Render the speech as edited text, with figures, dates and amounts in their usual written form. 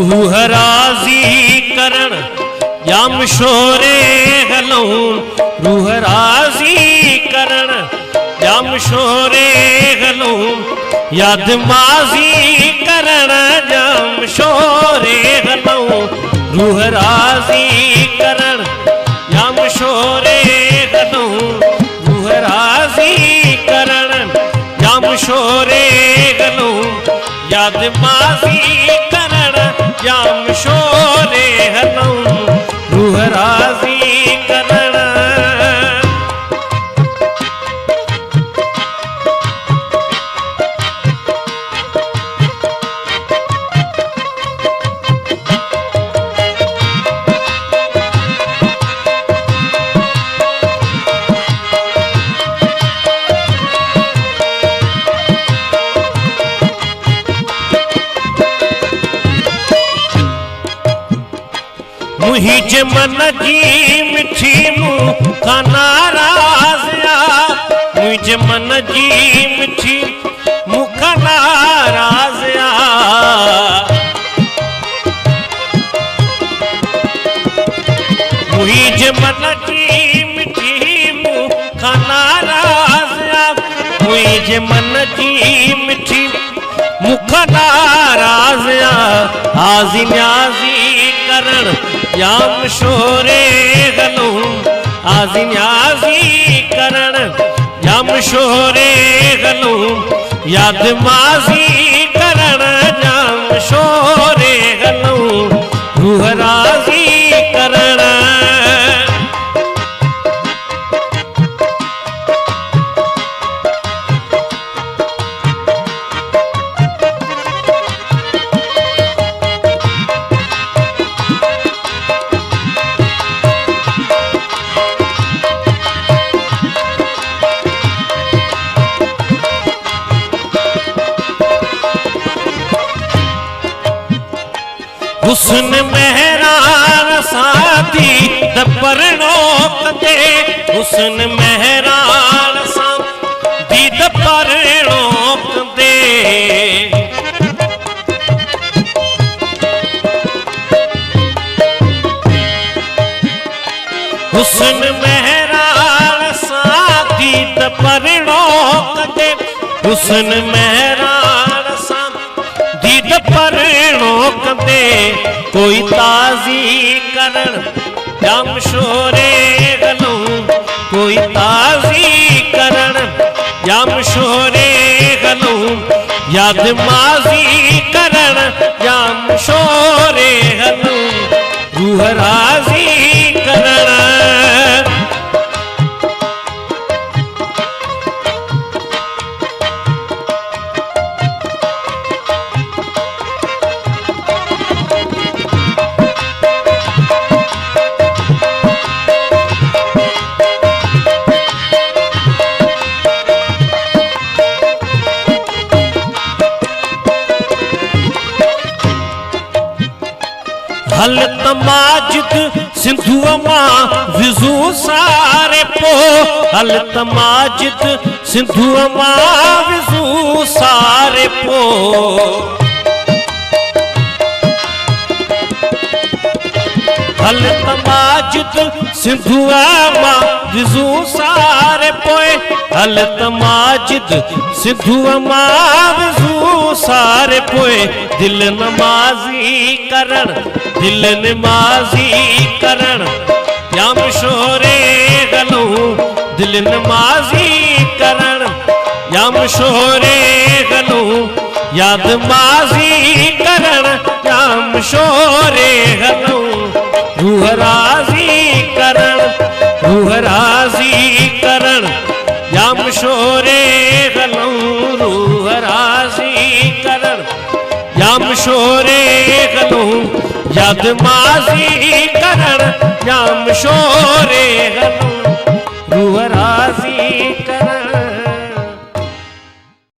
रूह राजी करण याम शोरे हलूं रूह राजी करण याम शोरे हलूं याद माजी करण याम शोरे हलूं रूह राजी करण याम शोरे हलूं रूह राजी करण याम शोरे हलूं याद माजी करण याम शोरे हलूं रूह राजी करण। मुहिज मन जी मिठी मुखा नाराज़या मुहिज मन जी मिठी मुखा नाराज़या मुहिज मन जी मिठी मुखा नाराज़या मुहिज मन जी मिठी मुखा नाराज़या हाज़ी न्याज़ी करण याम शोरे हलूं आज़ी न्याज़ी करण याम शोरे हलूं याद माज़ी करण याम शोरे हलूं रूह राज़ी करण। हुस्न मेहरान साथी दपरनो कदे हुस्न मेहरान साथी दपरनो कदे हुस्न मेहरान साथी दपरनो कदे हुस्न मेहरान साथी दपरनो कदे कोई ताज़ी करण याम शोरे हलूं कोई ताज़ी करण याम शोरे हलूं याद माज़ी करण याम शोरे हलूं रूह राज़ी करण। हल तमाजिद सिंधुआ मां विज़ू सारे पो हल तमाजिद सिंधुआ मां विज़ू सारे पो हल तमाजिद सिंधुआ मां विज़ू सारे पोए हल तमाजिद सिंधुआ मां विज़ू सारे पोए दिल नमाज़ी करण दिल नमाज़ी करण याम शोरे हलूं दिल नमाज़ी करण याम शोरे हलूं याद माज़ी करण याम शोरे हलूं रूह राज़ी करण रूह राज़ी करण याम शोरे हलूं रूह राज़ी करण याम शोरे हलूं याद माज़ी करण याम शोरे हलूं रूह राज़ी करण।